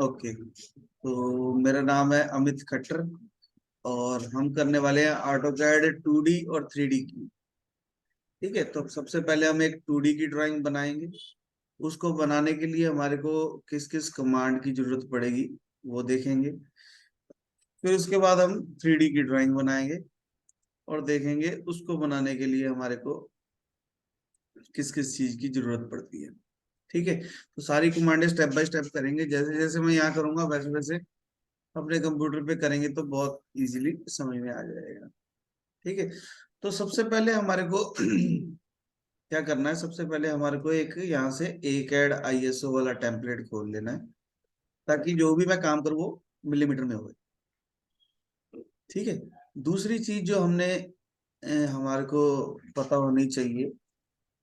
Okay, तो मेरा नाम है अमित खट्टर और हम करने वाले हैं ऑटोकैड 2D और 3D की। ठीक है, तो सबसे पहले हम एक 2D की ड्राइंग बनाएंगे। उसको बनाने के लिए हमारे को किस किस कमांड की जरूरत पड़ेगी वो देखेंगे। फिर उसके बाद हम 3D की ड्राइंग बनाएंगे और देखेंगे उसको बनाने के लिए हमारे को किस किस चीज की जरूरत पड़ती है। ठीक है, तो सारी कमांडें स्टेप बाय स्टेप करेंगे, जैसे जैसे मैं यहाँ करूंगा वैसे वैसे अपने कंप्यूटर पे करेंगे तो बहुत इजीली समझ में आ जाएगा। ठीक है, तो सबसे पहले हमारे को क्या करना है, सबसे पहले हमारे को एक यहाँ से AuCAD ISO वाला टेम्पलेट खोल लेना है ताकि जो भी मैं काम करूँ वो मिलीमीटर में हो। ठीक है, दूसरी चीज जो हमारे को पता होनी चाहिए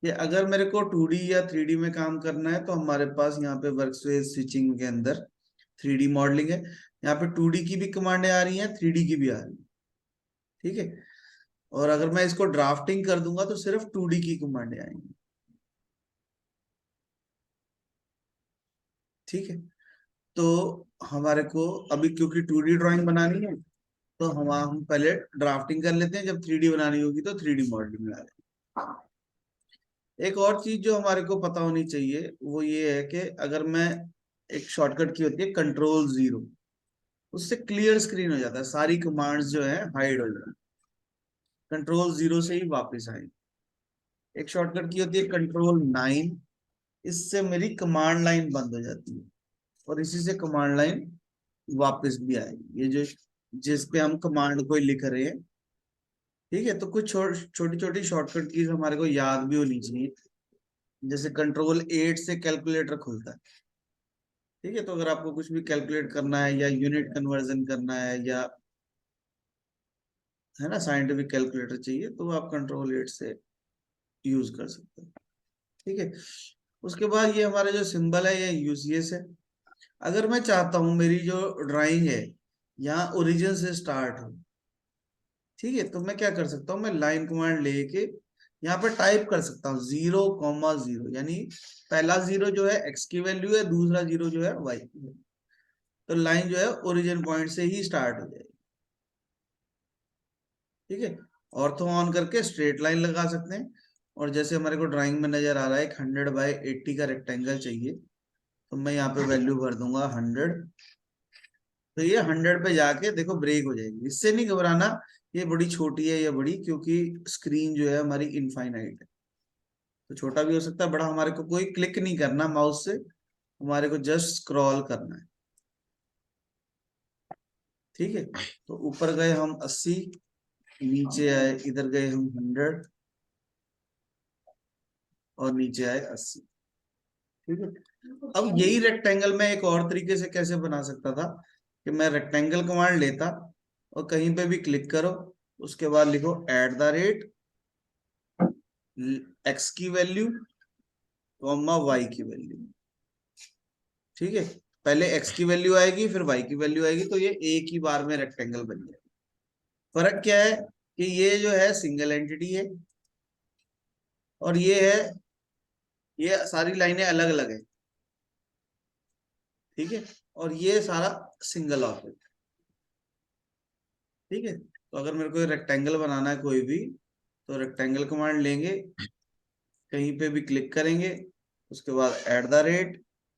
कि अगर मेरे को 2D या 3D में काम करना है तो हमारे पास यहाँ पे वर्कस्पेस स्विचिंग के अंदर 3D मॉडलिंग है। यहाँ पे 2D की भी कमांडें आ रही हैं, 3D की भी आ रही है। ठीक है, और अगर मैं इसको ड्राफ्टिंग कर दूंगा तो सिर्फ 2D की कमांडें आएंगी। ठीक है, तो हमारे को अभी क्योंकि 2D ड्राइंग बनानी है तो हम पहले ड्राफ्टिंग कर लेते हैं, जब 3D बनानी होगी तो 3D मॉडलिंग में आ जाएंगे। एक और चीज जो हमारे को पता होनी चाहिए वो ये है कि अगर मैं एक शॉर्टकट की होती है Ctrl 0, उससे क्लियर स्क्रीन हो जाता है, सारी कमांड्स जो है हाइड हो जाती है। Ctrl 0 से ही वापस आए। एक शॉर्टकट की होती है Ctrl 9, इससे मेरी कमांड लाइन बंद हो जाती है और इसी से कमांड लाइन वापस भी आएगी, ये जो जिस पे हम कमांड को लिख रहे हैं। ठीक है, तो कुछ छोटी छोटी शॉर्टकट कीज हमारे को याद भी होनी चाहिए, जैसे Ctrl 8 से कैलकुलेटर खुलता है। ठीक है, तो अगर आपको कुछ भी कैलकुलेट करना है या यूनिट कन्वर्जन करना है या है ना साइंटिफिक कैलकुलेटर चाहिए तो आप Ctrl 8 से यूज कर सकते हैं। ठीक है, उसके बाद ये हमारा जो सिंबल है ये यूसीएस है। अगर मैं चाहता हूं मेरी जो ड्राइंग है यहाँ ओरिजिन से स्टार्ट हो, ठीक है, तो मैं क्या कर सकता हूँ, मैं लाइन कमांड लेके यहाँ पे टाइप कर सकता हूँ 0,0, यानी पहला 0 जो है एक्स की वैल्यू है, दूसरा 0 जो है वाई की वैल्यू। तो लाइन जो है ओरिजिन पॉइंट से ही स्टार्ट हो जाएगी। ठीक है, ऑर्थो ऑन करके स्ट्रेट लाइन लगा सकते हैं। और जैसे हमारे को ड्राइंग में नजर आ रहा है एक 100/80 का रेक्टेंगल चाहिए, तो मैं यहाँ पे वैल्यू भर दूंगा 100। तो ये 100 पे जाके देखो ब्रेक हो जाएगी, इससे नहीं घबराना ये बड़ी छोटी है या बड़ी, क्योंकि स्क्रीन जो है हमारी इनफाइनाइट है। तो छोटा भी हो सकता है, बड़ा हमारे को कोई क्लिक नहीं करना माउस से, हमारे को जस्ट स्क्रॉल करना है। ठीक है, तो ऊपर गए हम 80, नीचे आए इधर गए हम 100 और नीचे आए 80। ठीक है, अब यही रेक्टेंगल मैं एक और तरीके से कैसे बना सकता था कि मैं रेक्टेंगल कमांड लेता और कहीं पे भी क्लिक करो, उसके बाद लिखो @x की वैल्यू y की वैल्यू। ठीक है, पहले x की वैल्यू आएगी फिर y की वैल्यू आएगी, तो ये एक ही बार में रेक्टेंगल बन जाएगा। फर्क क्या है कि ये जो है सिंगल एंटिटी है और ये है, ये सारी लाइनें अलग अलग है। ठीक है, और ये सारा सिंगल ऑब्जेक्ट। ठीक है, तो अगर मेरे को रेक्टेंगल बनाना है कोई भी, तो रेक्टेंगल कमांड लेंगे, कहीं पे भी क्लिक करेंगे, उसके बाद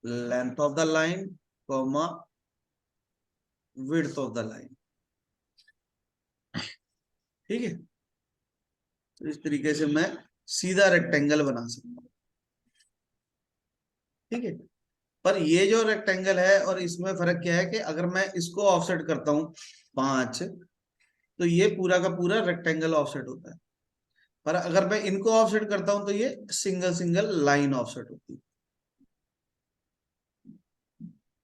length of the line comma width of the line. ठीक है, तो इस तरीके से मैं सीधा रेक्टेंगल बना सकता हूँ। ठीक है, पर ये जो रेक्टेंगल है और इसमें फर्क क्या है कि अगर मैं इसको ऑफसेट करता हूँ 5, तो ये पूरा का पूरा रेक्टेंगल ऑफसेट होता है। पर अगर मैं इनको ऑफसेट करता हूं तो ये सिंगल सिंगल लाइन ऑफसेट होती है।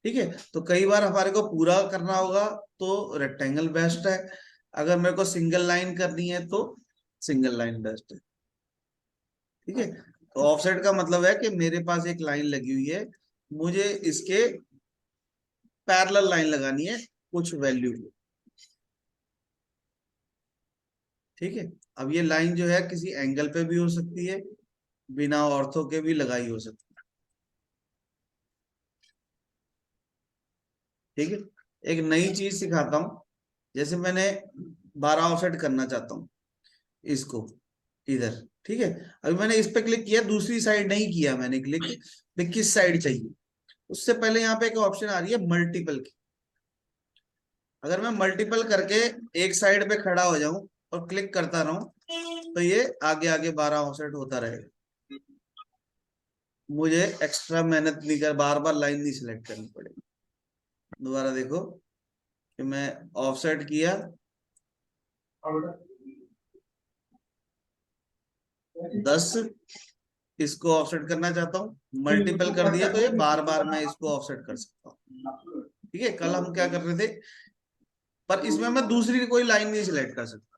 ठीक है, तो कई बार हमारे को पूरा करना होगा तो रेक्टेंगल बेस्ट है, अगर मेरे को सिंगल लाइन करनी है तो सिंगल लाइन बेस्ट है। ठीक है, तो ऑफसेट का मतलब है कि मेरे पास एक लाइन लगी हुई है, मुझे इसके पैरेलल लाइन लगानी है कुछ वैल्यू। ठीक है, अब ये लाइन जो है किसी एंगल पे भी हो सकती है, बिना ऑर्थो के भी लगाई हो सकती है। ठीक है, एक नई चीज सिखाता हूँ। जैसे मैंने 12 ऑफसेट करना चाहता हूँ इसको इधर, ठीक है। अभी मैंने इस पे क्लिक किया, दूसरी साइड नहीं किया मैंने क्लिक, भी किस साइड चाहिए। उससे पहले यहाँ पे एक ऑप्शन आ रही है मल्टीपल की। अगर मैं मल्टीपल करके एक साइड पे खड़ा हो जाऊं और क्लिक करता रहूं तो ये आगे आगे 12 ऑफसेट होता रहेगा। मुझे एक्स्ट्रा मेहनत नहीं कर, बार बार लाइन नहीं सिलेक्ट करनी पड़ेगी। दोबारा देखो कि मैं ऑफसेट किया, 10, इसको ऑफसेट करना चाहता हूँ, मल्टीपल कर दिया तो ये बार बार मैं इसको ऑफसेट कर सकता हूँ। ठीक है, कल हम क्या कर रहे थे, पर इसमें मैं दूसरी कोई लाइन नहीं सिलेक्ट कर सकता।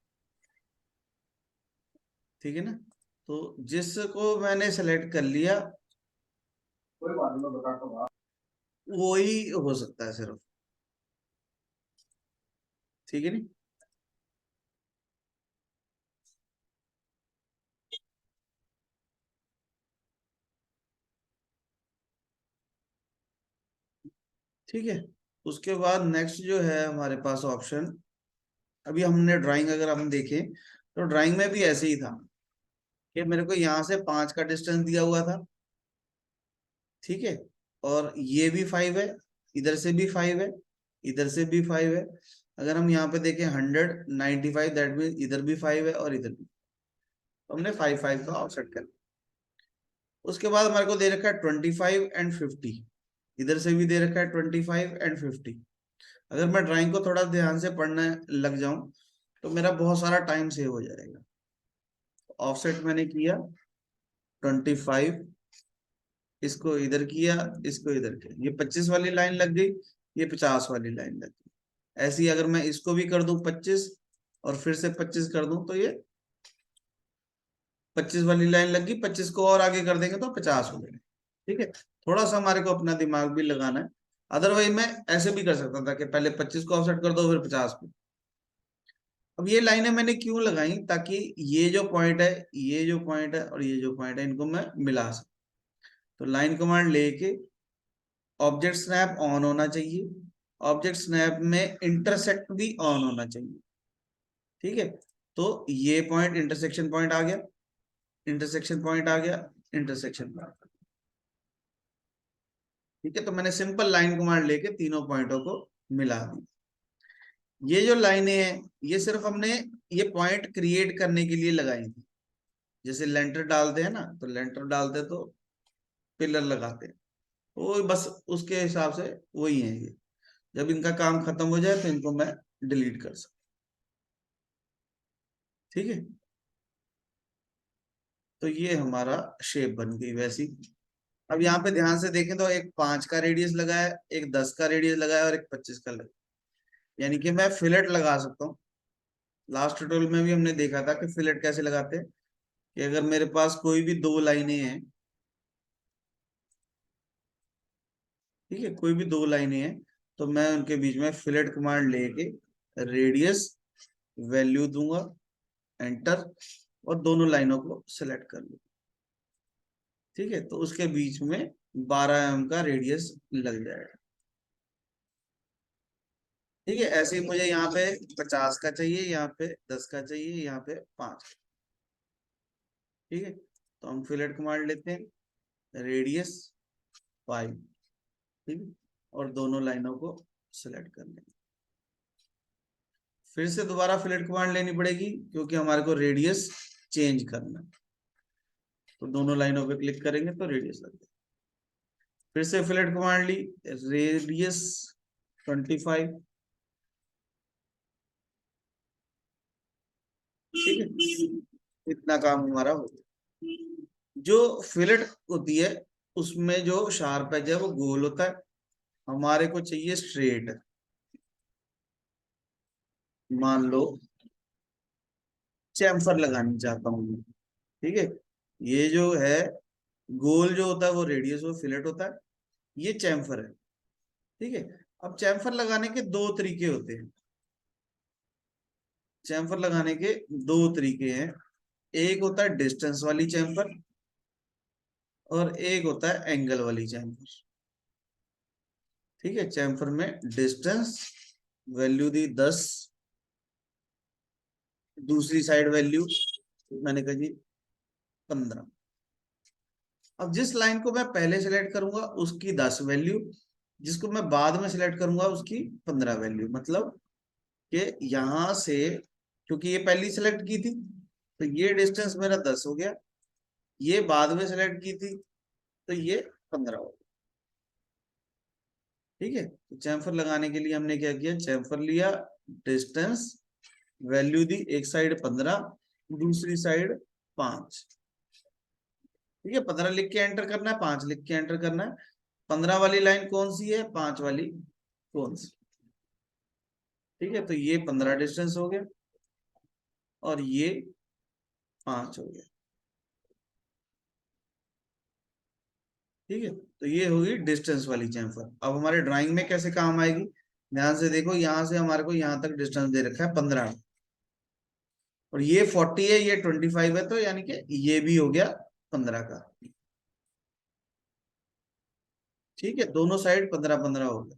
ठीक है ना, तो जिसको मैंने सेलेक्ट कर लिया वही हो सकता है सिर्फ। ठीक है नी, ठीक है। उसके बाद नेक्स्ट जो है हमारे पास ऑप्शन, अभी हमने ड्राइंग अगर हम देखें तो ड्राइंग में भी ऐसे ही था कि मेरे को यहाँ से 5 का डिस्टेंस दिया हुआ था। ठीक है, और ये भी 5 है, इधर से भी 5 है, इधर से भी 5 है। अगर हम यहाँ पे देखें 195, दैट मीन इधर भी 5 है और इधर भी, तो हमने 5 5 का ऑफसेट कर। उसके बाद हमारे को दे रखा है 25 एंड 50, इधर से भी दे रखा है 25 एंड 50। अगर मैं ड्राइंग को थोड़ा ध्यान से पढ़ने लग जाऊं तो मेरा बहुत सारा टाइम सेव हो जाएगा। ऑफसेट मैंने किया 25, इसको इधर किया, इसको इधर किया, ये 25 वाली लाइन लग गई, ये 50 वाली लाइन लग गई। ऐसे ही अगर मैं इसको भी कर दूं 25 और फिर से 25 कर दूं तो ये 25 वाली लाइन लग गई, 25 को और आगे कर देंगे तो 50 हो जाएगा। ठीक है, थोड़ा सा हमारे को अपना दिमाग भी लगाना है। अदरवाइज मैं ऐसे भी कर सकता था कि पहले 25 को ऑफसेट कर दो फिर 50 को। अब ये लाइनें मैंने क्यों लगाई, ताकि ये जो पॉइंट है, ये जो पॉइंट है और ये जो पॉइंट है, इनको मैं मिला सकूं। तो लाइन कमांड लेके ऑब्जेक्ट स्नैप ऑन होना चाहिए, ऑब्जेक्ट स्नैप में इंटरसेक्ट भी ऑन होना चाहिए। ठीक है, तो ये पॉइंट इंटरसेक्शन पॉइंट आ गया, इंटरसेक्शन पॉइंट आ गया, इंटरसेक्शन पॉइंट। ठीक है, तो मैंने सिंपल लाइन कमांड लेके तीनों पॉइंटों को मिला दी। ये जो लाइनें हैं ये सिर्फ हमने ये पॉइंट क्रिएट करने के लिए लगाई थी। जैसे लेंटर डालते हैं ना, तो लेंटर डालते तो पिलर लगाते हैं, वो बस उसके हिसाब से वही है ये। जब इनका काम खत्म हो जाए तो इनको मैं डिलीट कर सकता। ठीक है, तो ये हमारा शेप बन गई वैसी। अब यहाँ पे ध्यान से देखें तो एक 5 का रेडियस लगा है, एक 10 का रेडियस लगा है और एक 25 का लगा, यानी कि मैं फिलेट लगा सकता हूँ। लास्ट ट्यूटोरियल में भी हमने देखा था कि फिलेट कैसे लगाते हैं, कि अगर मेरे पास कोई भी दो लाइनें हैं, ठीक है, कोई भी दो लाइनें हैं, तो मैं उनके बीच में फिलेट कमांड लेके रेडियस वैल्यू दूंगा, एंटर, और दोनों लाइनों को सिलेक्ट कर लूंगा। ठीक है, तो उसके बीच में 12 mm का रेडियस लग जाएगा। ठीक है, ऐसे ही मुझे यहाँ पे 50 का चाहिए, यहाँ पे 10 का चाहिए, यहाँ पे 5। ठीक है, तो हम फिलेट कमांड लेते हैं, रेडियस 5। ठीक है, और दोनों लाइनों को सिलेक्ट कर लेंगे। फिर से दोबारा फिलेट कमांड लेनी पड़ेगी क्योंकि हमारे को रेडियस चेंज करना है। तो दोनों लाइनों पे क्लिक करेंगे तो रेडियस लग जाएगा। फिर से फिलेट कमांड ली, रेडियस 25। ठीक है, इतना काम हमारा हो गया। जो फिलेट होती है उसमें जो शार्प एज है वो गोल होता है, हमारे को चाहिए स्ट्रेट। मान लो चैम्फर लगानी चाहता हूँ मैं। ठीक है, ये जो है गोल जो होता है वो रेडियस वो फिलेट होता है, ये चैम्फर है। ठीक है, अब चैम्फर लगाने के दो तरीके होते हैं। चैम्फर लगाने के दो तरीके हैं, एक होता है डिस्टेंस वाली चैम्फर और एक होता है एंगल वाली चैम्फर। ठीक है, चैम्फर में डिस्टेंस वैल्यू दी 10, दूसरी साइड वैल्यू मैंने कहा जी 15। अब जिस लाइन को मैं पहले सिलेक्ट करूंगा उसकी 10 वैल्यू, जिसको मैं बाद में सिलेक्ट करूंगा उसकी 15 वैल्यू। मतलब कि यहां से, क्योंकि ये पहली सिलेक्ट की थी तो ये डिस्टेंस मेरा 10 हो गया, ये बाद में सिलेक्ट की थी तो ये 15 हो गया। ठीक है, तो चैम्फर लगाने के लिए हमने क्या किया, चैम्फर लिया, डिस्टेंस वैल्यू दी, एक साइड 15, दूसरी साइड 5। ठीक है, 15 लिख के एंटर करना है, 5 लिख के एंटर करना है। 15 वाली लाइन कौन सी है, 5 वाली कौन सी। ठीक है, तो ये 15 डिस्टेंस हो गया और ये 5 हो गया। ठीक है, तो ये होगी डिस्टेंस वाली चैम्फर। अब हमारे ड्राइंग में कैसे काम आएगी, ध्यान से देखो, यहां से हमारे को यहां तक डिस्टेंस दे रखा है 15 और ये 40 है, ये 25 है, तो यानी कि ये भी हो गया 15 का। ठीक है, दोनों साइड 15-15 हो गया।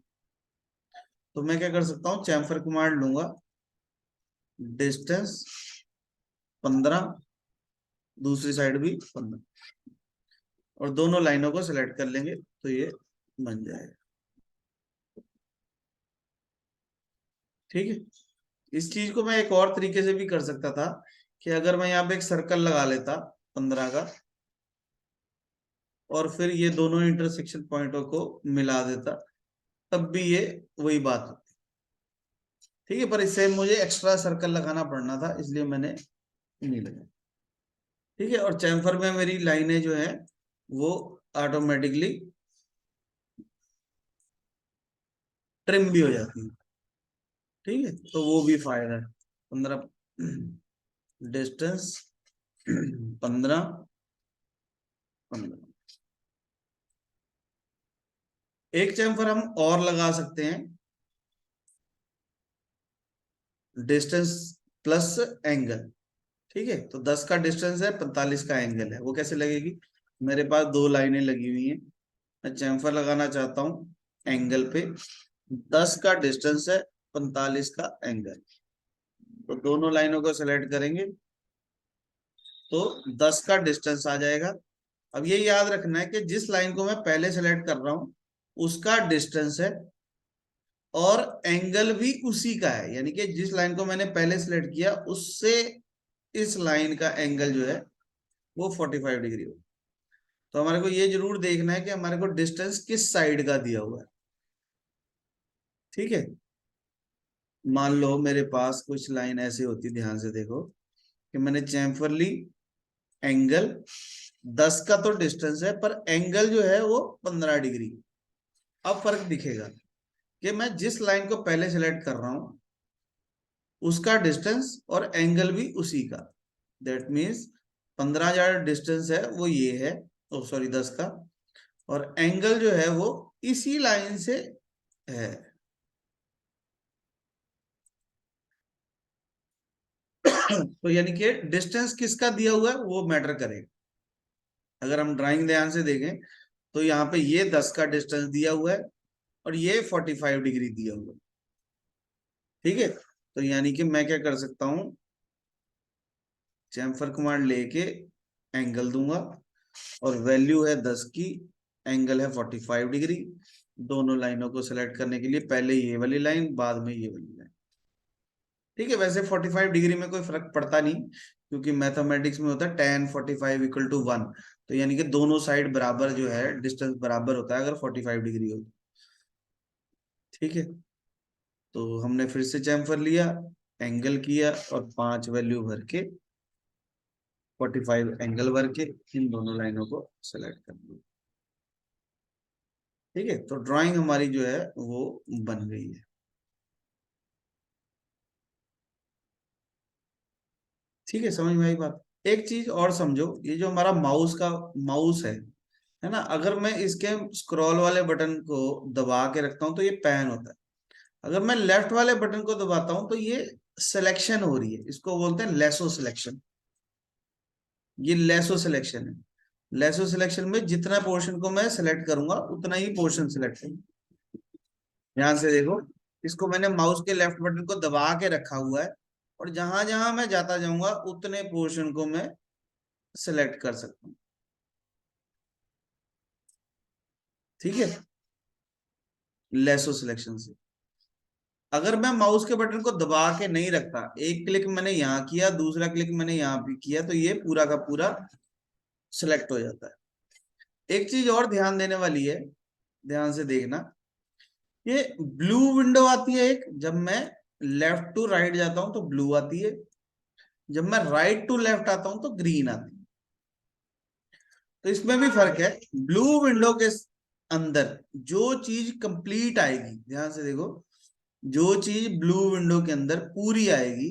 तो मैं क्या कर सकता हूँ, चैम्फर कमांड लूंगा, डिस्टेंस 15, दूसरी साइड भी 15, और दोनों लाइनों को सिलेक्ट कर लेंगे तो ये बन जाएगा। ठीक है, इस चीज को मैं एक और तरीके से भी कर सकता था कि अगर मैं यहाँ पे एक सर्कल लगा लेता 15 का और फिर ये दोनों इंटरसेक्शन पॉइंटों को मिला देता, तब भी ये वही बात होती। ठीक है, पर इससे मुझे एक्स्ट्रा सर्कल लगाना पड़ना था, इसलिए मैंने नहीं लगाया। ठीक है, और चैम्फर में मेरी लाइनें जो है वो ऑटोमेटिकली ट्रिम भी हो जाती है। ठीक है, तो वो भी फायदा है। 15 डिस्टेंस 15 15। एक चैम्फर हम और लगा सकते हैं, डिस्टेंस प्लस एंगल। ठीक है, तो 10 का डिस्टेंस है, 45 का एंगल है। वो कैसे लगेगी, मेरे पास दो लाइनें लगी हुई हैं, मैं चैम्फर लगाना चाहता हूँ एंगल पे, 10 का डिस्टेंस है, 45 का एंगल, तो दोनों लाइनों को सिलेक्ट करेंगे तो 10 का डिस्टेंस आ जाएगा। अब ये याद रखना है कि जिस लाइन को मैं पहले सेलेक्ट कर रहा हूं उसका डिस्टेंस है और एंगल भी उसी का है, यानी कि जिस लाइन को मैंने पहले सेलेक्ट किया उससे इस लाइन का एंगल जो है वो 45 डिग्री हो। तो हमारे को ये जरूर देखना है कि हमारे को डिस्टेंस किस साइड का दिया हुआ है। ठीक है, मान लो मेरे पास कुछ लाइन ऐसी होती, ध्यान से देखो कि मैंने चैम्फर ली, एंगल 10 का तो डिस्टेंस है पर एंगल जो है वो 15 डिग्री। अब फर्क दिखेगा कि मैं जिस लाइन को पहले सेलेक्ट कर रहा हूं उसका डिस्टेंस और एंगल भी उसी का। दैट मीन्स 15,000 डिस्टेंस है वो ये है, ओ सॉरी 10 का, और एंगल जो है वो इसी लाइन से है। तो यानी कि डिस्टेंस किसका दिया हुआ है वो मैटर करेगा। अगर हम ड्राइंग ध्यान से देखें तो यहाँ पे ये 10 का डिस्टेंस दिया हुआ है और ये 45 डिग्री दिया हुआ है। ठीक है, तो यानी कि मैं क्या कर सकता हूं, चैम्फर कमांड लेके एंगल दूंगा और वैल्यू है 10 की, एंगल है 45 डिग्री। दोनों लाइनों को सिलेक्ट करने के लिए पहले ये वाली लाइन, बाद में ये वाली लाइन। ठीक है, वैसे 45 डिग्री में कोई फर्क पड़ता नहीं, क्योंकि मैथमेटिक्स में होता है tan 45 इक्वल टू 1, तो यानी कि दोनों साइड बराबर जो है डिस्टेंस बराबर होता है अगर 45 डिग्री हो। ठीक है, तो हमने फिर से चैम्फर लिया, एंगल किया और 5 वैल्यू भर के 45 एंगल भर के इन दोनों लाइनों को सेलेक्ट कर लिया। ठीक है, तो ड्राइंग हमारी जो है वो बन गई है। ठीक है, समझ में आई बात। एक चीज और समझो, ये जो हमारा माउस का माउस है ना, अगर मैं इसके स्क्रॉल वाले बटन को दबा के रखता हूं तो ये पैन होता है। अगर मैं लेफ्ट वाले बटन को दबाता हूं तो ये सिलेक्शन हो रही है, इसको बोलते हैं लेसो सिलेक्शन। ये लेसो सिलेक्शन है। लेसो सिलेक्शन में जितना पोर्शन को मैं सिलेक्ट करूंगा उतना ही पोर्शन सिलेक्ट होगा। ध्यान से देखो, इसको मैंने माउस के लेफ्ट बटन को दबा के रखा हुआ है, और जहां जहां मैं जाता जाऊंगा उतने पोर्शन को मैं सिलेक्ट कर सकता हूँ। ठीक है, लेसो सिलेक्शन से। अगर मैं माउस के बटन को दबा के नहीं रखता, एक क्लिक मैंने यहाँ किया, दूसरा क्लिक मैंने यहाँ भी किया, तो ये पूरा का पूरा सिलेक्ट हो जाता है। एक चीज और ध्यान देने वाली है, ध्यान से देखना, ये ब्लू विंडो आती है एक, जब मैं लेफ्ट टू राइट जाता हूं तो ब्लू आती है, जब मैं राइट टू लेफ्ट आता हूं तो ग्रीन आती है। तो इसमें भी फर्क है। ब्लू विंडो के अंदर जो चीज कंप्लीट आएगी, ध्यान से देखो, जो चीज ब्लू विंडो के अंदर पूरी आएगी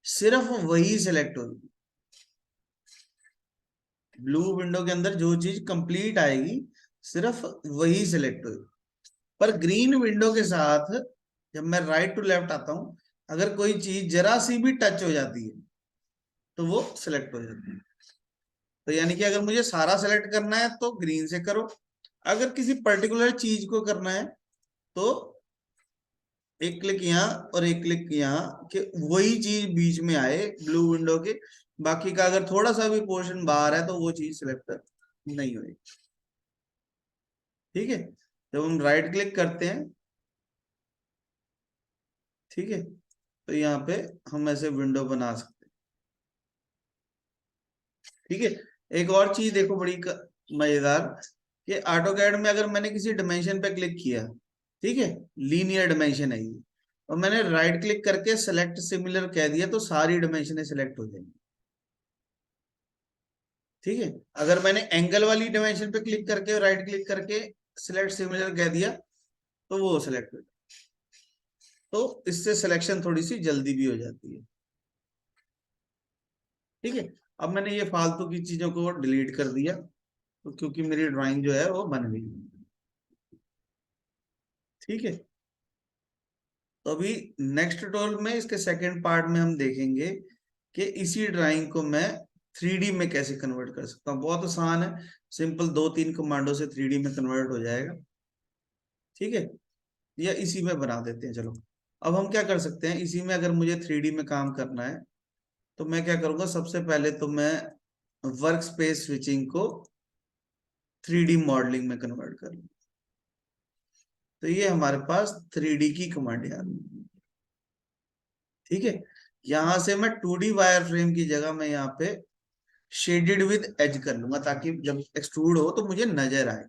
सिर्फ वही सिलेक्ट होगी। ब्लू विंडो के अंदर जो चीज कंप्लीट आएगी सिर्फ वही सिलेक्ट होगी। पर ग्रीन विंडो के साथ जब मैं राइट टू लेफ्ट आता हूं, अगर कोई चीज जरा सी भी टच हो जाती है तो वो सिलेक्ट हो जाती है। तो यानी कि अगर मुझे सारा सेलेक्ट करना है तो ग्रीन से करो, अगर किसी पर्टिकुलर चीज को करना है तो एक क्लिक यहाँ और एक क्लिक यहाँ, कि वही चीज बीच में आए ब्लू विंडो के, बाकी का अगर थोड़ा सा भी पोर्शन बाहर है तो वो चीज सिलेक्ट नहीं होगी। ठीक है, जब हम राइट क्लिक करते हैं, ठीक है, तो यहाँ पे हम ऐसे विंडो बना सकते हैं। ठीक है, एक और चीज देखो बड़ी मजेदार, कि ऑटो कैड में अगर मैंने किसी डिमेंशन पे क्लिक किया, ठीक है, लीनियर डिमेंशन है ये, और मैंने राइट क्लिक करके सेलेक्ट सिमिलर कह दिया तो सारी डिमेंशन सिलेक्ट हो जाएंगी। ठीक है, अगर मैंने एंगल वाली डिमेंशन पे क्लिक करके राइट क्लिक करके सिलेक्ट सिमिलर कह दिया तो वो सिलेक्ट हो जाए। तो इससे सिलेक्शन थोड़ी सी जल्दी भी हो जाती है। ठीक है, अब मैंने ये फालतू की चीजों को डिलीट कर दिया, तो क्योंकि मेरी ड्राइंग जो है वो बन गई। ठीक है, तो अभी नेक्स्ट ट्यूटोरियल में इसके सेकंड पार्ट में हम देखेंगे कि इसी ड्राइंग को मैं 3D में कैसे कन्वर्ट कर सकता हूँ। बहुत आसान है, सिंपल 2-3 कमांडो से 3D में कन्वर्ट हो जाएगा। ठीक है, या इसी में बना देते हैं। चलो, अब हम क्या कर सकते हैं, इसी में अगर मुझे 3D में काम करना है तो मैं क्या करूंगा, सबसे पहले तो मैं वर्क स्पेस स्विचिंग को 3D मॉडलिंग में कन्वर्ट कर लूँ। तो ये हमारे पास 3D की कमांड आ रही। ठीक है, यहां से मैं 2D वायर फ्रेम की जगह मैं यहाँ पे शेडेड विद एज कर लूंगा, ताकि जब एक्सट्रूड हो तो मुझे नजर आए।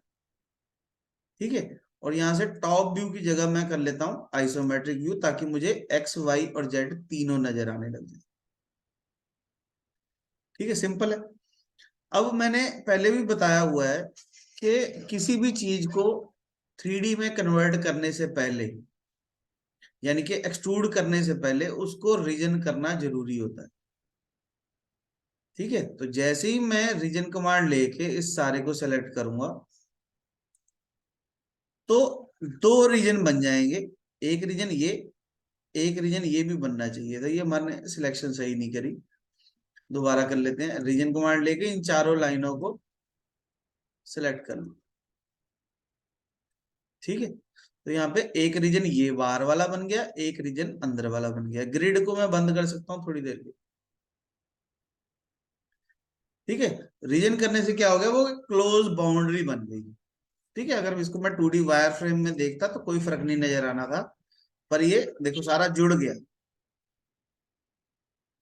ठीक है, और यहां से टॉप व्यू की जगह मैं कर लेता हूँ आइसोमेट्रिक व्यू, ताकि मुझे एक्स वाई और जेड तीनों नजर आने लग जाए। ठीक है, सिंपल है। अब मैंने पहले भी बताया हुआ है कि किसी भी चीज को 3D में कन्वर्ट करने से पहले, यानी कि एक्सट्रूड करने से पहले, उसको रीजन करना जरूरी होता है। ठीक है, तो जैसे ही मैं रीजन कमांड लेके इस सारे को सेलेक्ट करूंगा तो दो रीजन बन जाएंगे। एक रीजन ये, एक रीजन ये भी बनना चाहिए था, ये हमारे सिलेक्शन सही नहीं करी। दोबारा कर लेते हैं, रीजन कमांड लेके इन चारों लाइनों को सिलेक्ट कर लो। ठीक है, तो यहाँ पे एक रीजन ये बाहर वाला बन गया, एक रीजन अंदर वाला बन गया। ग्रिड को मैं बंद कर सकता हूँ थोड़ी देर के। ठीक है, रीजन करने से क्या हो गया, वो क्लोज बाउंड्री बन गई। ठीक है, अगर इसको मैं 2D वायर फ्रेम में देखता तो कोई फर्क नहीं नजर आना था, पर ये देखो सारा जुड़ गया।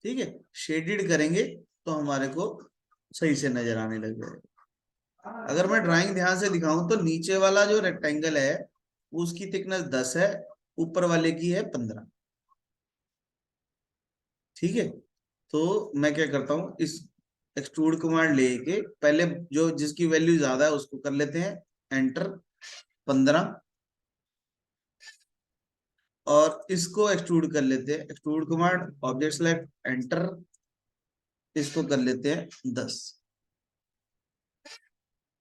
ठीक है, शेडेड करेंगे तो हमारे को सही से नजर आने लग जाएगा। अगर मैं ड्राइंग ध्यान से दिखाऊं तो नीचे वाला जो रेक्टेंगल है उसकी थिकनेस 10 है, ऊपर वाले की है 15। ठीक है, तो मैं क्या करता हूँ, इस एक्सट्रूड कमांड लेके पहले जो जिसकी वैल्यू ज्यादा है उसको कर लेते हैं एंटर 15, और इसको एक्सट्रूड कर लेते हैं, extrude command object select enter, इसको कर लेते हैं 10।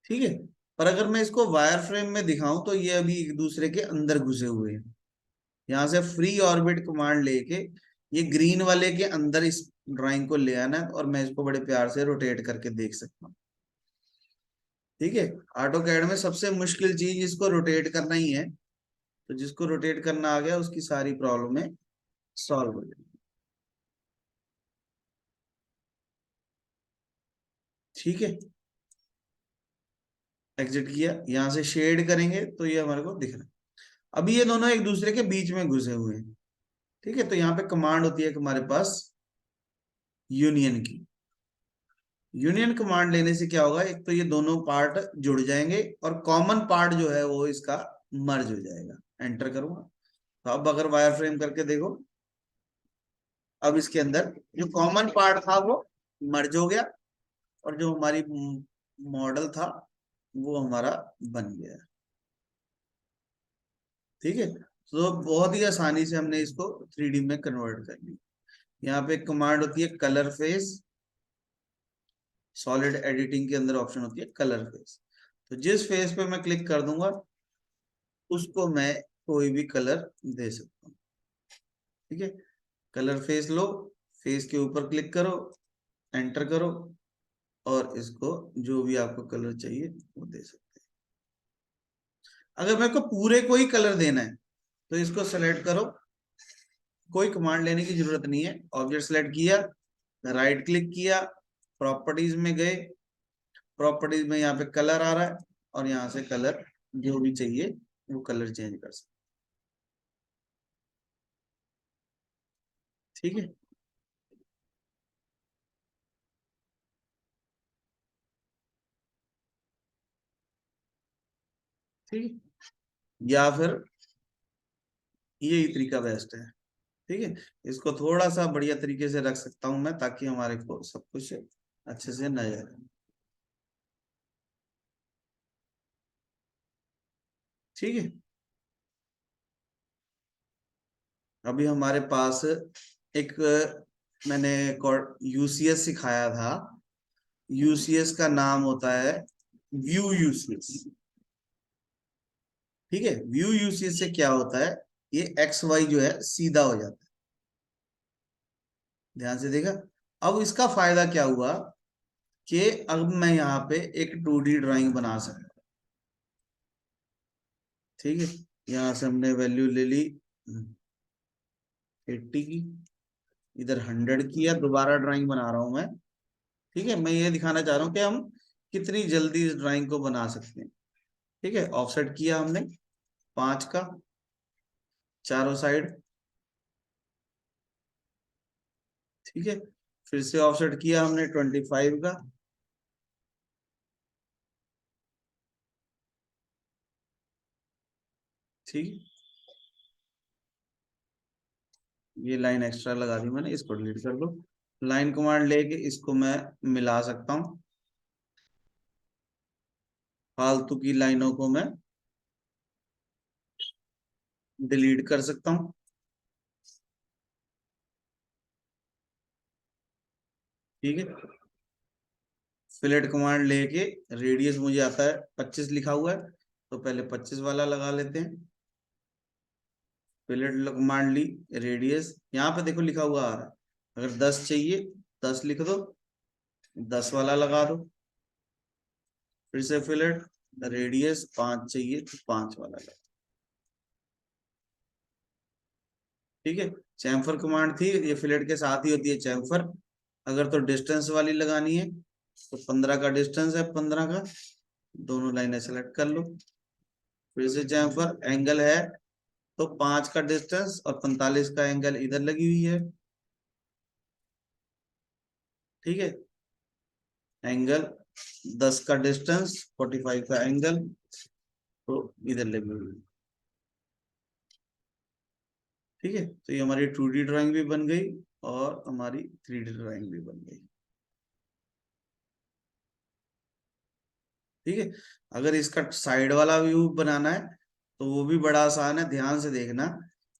ठीक है, पर अगर मैं इसको वायर फ्रेम में दिखाऊं तो ये अभी एक दूसरे के अंदर घुसे हुए हैं। यहाँ से फ्री ऑर्बिट कमांड लेके ये ग्रीन वाले के अंदर इस ड्राइंग को ले आना है, और मैं इसको बड़े प्यार से रोटेट करके देख सकता हूँ। ठीक है, ऑटो कैड में सबसे मुश्किल चीज इसको रोटेट करना ही है। तो जिसको रोटेट करना आ गया उसकी सारी प्रॉब्लमें सॉल्व हो जाएगी। ठीक है, एग्जिट किया, यहां से शेड करेंगे तो ये हमारे को दिख रहा है। अभी ये दोनों एक दूसरे के बीच में घुसे हुए हैं। ठीक है, तो यहाँ पे कमांड होती है हमारे पास यूनियन की। यूनियन कमांड लेने से क्या होगा, एक तो ये दोनों पार्ट जुड़ जाएंगे और कॉमन पार्ट जो है वो इसका मर्ज हो जाएगा। एंटर करूंगा तो अब अगर वायर फ्रेम करके देखो, अब इसके अंदर जो कॉमन पार्ट था वो मर्ज हो गया और जो हमारी मॉडल था वो हमारा बन गया। ठीक है, तो बहुत ही आसानी से हमने इसको 3D में कन्वर्ट कर लिया। यहाँ पे एक कमांड होती है कलर फेस, सॉलिड एडिटिंग के अंदर ऑप्शन होती है कलर फेस। तो जिस फेस पे मैं क्लिक कर दूंगा उसको मैं कोई भी कलर दे सकता हूँ। ठीक है, कलर फेस लो, फेस के ऊपर क्लिक करो, एंटर करो और इसको जो भी आपको कलर चाहिए वो दे सकते हैं। अगर मेरे को पूरे कोई कलर देना है तो इसको सेलेक्ट करो, कोई कमांड लेने की जरूरत नहीं है। ऑब्जेक्ट सेलेक्ट किया, राइट क्लिक किया, प्रॉपर्टीज में गए, प्रॉपर्टीज में यहाँ पे कलर आ रहा है और यहाँ से कलर जो भी चाहिए वो कलर चेंज कर सकते। ठीक है, ठीक है, या फिर यही तरीका बेस्ट है। ठीक है, इसको थोड़ा सा बढ़िया तरीके से रख सकता हूं मैं ताकि हमारे को सब कुछ अच्छे से नजर आए। ठीक है, अभी हमारे पास एक मैंने यूसीएस सिखाया था। यूसीएस का नाम होता है व्यू यूसीएस। ठीक है, व्यू यूसीएस से क्या होता है, ये एक्स वाई जो है सीधा हो जाता है। ध्यान से देखा। अब इसका फायदा क्या हुआ कि अब मैं यहाँ पे एक 2D ड्राइंग बना सकता हूँ। ठीक है, यहाँ से हमने वैल्यू ले ली 80 की, इधर 100 किया, दोबारा ड्राइंग बना रहा हूं मैं। ठीक है, मैं ये दिखाना चाह रहा हूँ कि हम कितनी जल्दी इस ड्राइंग को बना सकते हैं। ठीक है, ऑफसेट किया हमने 5 का चारों साइड। ठीक है, फिर से ऑफसेट किया हमने 25 का। ठीक, ये लाइन एक्स्ट्रा लगा दी मैंने, इसको डिलीट कर दो। लाइन कमांड लेके इसको मैं मिला सकता हूँ, फालतू की लाइनों को मैं डिलीट कर सकता हूँ। ठीक है, फिलेट कमांड लेके रेडियस मुझे आता है 25 लिखा हुआ है तो पहले 25 वाला लगा लेते हैं। फिलेट कमांड ली, रेडियस यहाँ पे देखो लिखा हुआ आ रहा है, अगर 10 चाहिए 10 लिख दो, 10 वाला लगा दो। फिर से फिलेट, रेडियस 5 चाहिए तो 5 वाला लगा। ठीक है, चैम्फर कमांड थी, ये फिलेट के साथ ही होती है चैम्फर। अगर तो डिस्टेंस वाली लगानी है तो 15 का डिस्टेंस है, 15 का, दोनों लाइनें सेलेक्ट कर लो। फिर से चैम्फर, एंगल है तो 5 का डिस्टेंस और 45 का एंगल इधर लगी हुई है। ठीक है, एंगल 10 का डिस्टेंस, 45 का एंगल तो इधर लगी हुई है। ठीक है, तो ये हमारी 2D ड्राइंग भी बन गई और हमारी 3D ड्राइंग भी बन गई। ठीक है, अगर इसका साइड वाला व्यू बनाना है तो वो भी बड़ा आसान है। ध्यान से देखना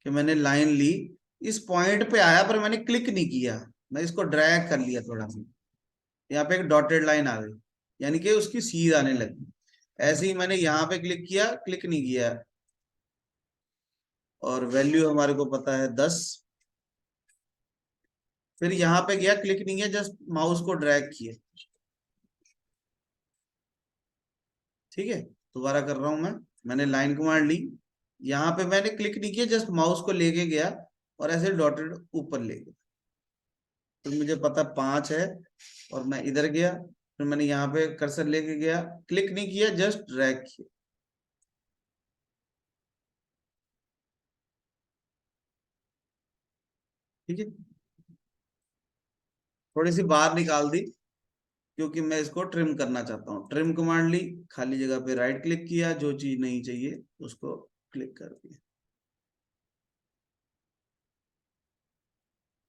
कि मैंने लाइन ली, इस पॉइंट पे आया पर मैंने क्लिक नहीं किया, मैं इसको ड्रैग कर लिया थोड़ा सा, यहाँ पे एक डॉटेड लाइन आ गई, यानी कि उसकी सीध आने लगी। ऐसे ही मैंने यहाँ पे क्लिक किया, क्लिक नहीं किया, और वैल्यू हमारे को पता है 10। फिर यहाँ पे गया, क्लिक नहीं किया, जस्ट माउस को ड्रैग किया। ठीक है, दोबारा कर रहा हूं मैं, मैंने लाइन कमांड ली, यहाँ पे मैंने क्लिक नहीं किया, जस्ट माउस को लेके गया और ऐसे डॉटेड ऊपर ले गया, तो मुझे पता 5 है, और मैं इधर गया, फिर मैंने यहाँ पे कर्सर लेके गया, क्लिक नहीं किया, जस्ट ड्रैग किया। ठीक है, थोड़ी सी बाहर निकाल दी क्योंकि मैं इसको ट्रिम करना चाहता हूँ। ट्रिम कमांड ली, खाली जगह पे राइट क्लिक किया, जो चीज नहीं चाहिए उसको क्लिक कर दिया।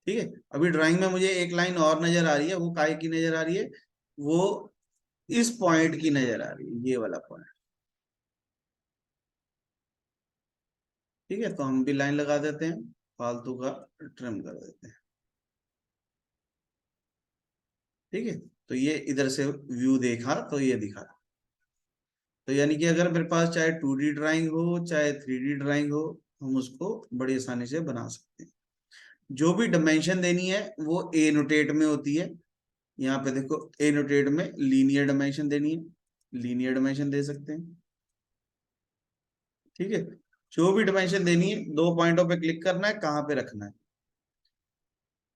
ठीक है, अभी ड्राइंग में मुझे एक लाइन और नजर आ रही है, वो काय की नजर आ रही है, वो इस पॉइंट की नजर आ रही है, ये वाला पॉइंट। ठीक है, तो हम भी लाइन लगा देते हैं, फालतू का ट्रिम कर देते हैं। ठीक है, तो ये इधर से व्यू देखा तो ये दिखा। तो यानी कि अगर मेरे पास चाहे 2D ड्राइंग हो चाहे 3D ड्राइंग हो, हम उसको बड़ी आसानी से बना सकते हैं। जो भी डायमेंशन देनी है वो ए नोटेट में होती है। यहाँ पे देखो, ए नोटेट में लीनियर डायमेंशन देनी है, लीनियर डायमेंशन दे सकते हैं। ठीक है, जो भी डायमेंशन देनी है, 2 पॉइंटों पे क्लिक करना है, कहाँ पे रखना है,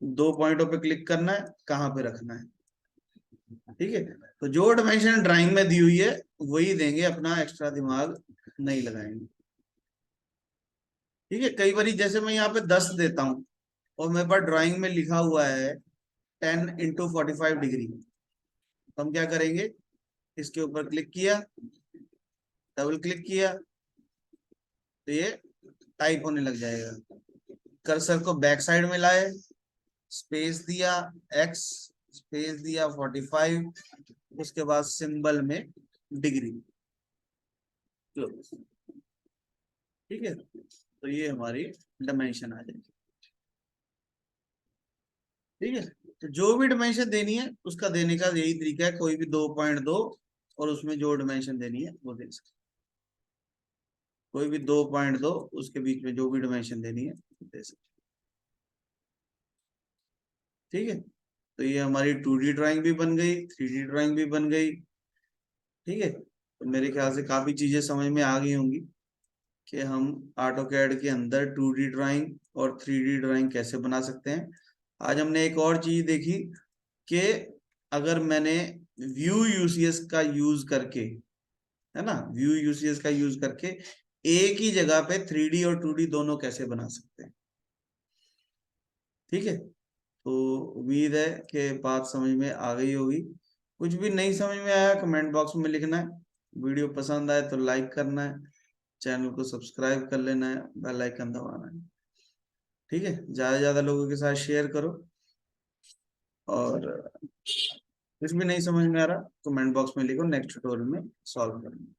2 पॉइंटों पे क्लिक करना है, कहाँ पे रखना है। ठीक है, तो जो डायमेंशन ड्राइंग में दी हुई है वही देंगे, अपना एक्स्ट्रा दिमाग नहीं लगाएंगे। ठीक है, कई बार जैसे मैं यहाँ पे 10 देता हूँ और मेरे पास ड्राइंग में लिखा हुआ है 10 × 45 डिग्री, तो हम क्या करेंगे, इसके ऊपर क्लिक किया, डबल क्लिक किया, तो ये टाइप होने लग जाएगा। कर्सर को बैक साइड में लाए, स्पेस दिया, एक्स, स्पेस दिया 45, उसके बाद सिंबल में डिग्री, क्लोज। ठीक है, तो ये हमारी डायमेंशन आ जाएगी। ठीक है, तो जो भी डायमेंशन देनी है उसका देने का यही तरीका है, कोई भी 2 पॉइंट दो और उसमें जो डायमेंशन देनी है वो दे सकते। कोई भी 2 पॉइंट दो, उसके बीच में जो भी डायमेंशन देनी है दे सकते। ठीक है, तो ये हमारी 2D ड्राइंग भी बन गई, 3D ड्राइंग भी बन गई। ठीक है, तो मेरे ख्याल से काफी चीजें समझ में आ गई होंगी कि हम ऑटो कैड के अंदर 2D ड्राइंग और 3D ड्राइंग कैसे बना सकते हैं। आज हमने एक और चीज देखी कि अगर मैंने व्यू यूसीएस का यूज करके, है ना, व्यू यूसीएस का यूज करके एक ही जगह पे 3D और 2D दोनों कैसे बना सकते हैं। ठीक है, तो उम्मीद है कि बात समझ में आ गई होगी। कुछ भी नहीं समझ में आया कमेंट बॉक्स में लिखना है, वीडियो पसंद आए तो लाइक करना है, चैनल को सब्सक्राइब कर लेना है, बेल आइकन दबाना है। ठीक है, ज्यादा से ज्यादा लोगों के साथ शेयर करो, और कुछ भी नहीं समझ में आ रहा कमेंट बॉक्स में लिखो, नेक्स्ट ट्यूटोरियल में सॉल्व करेंगे।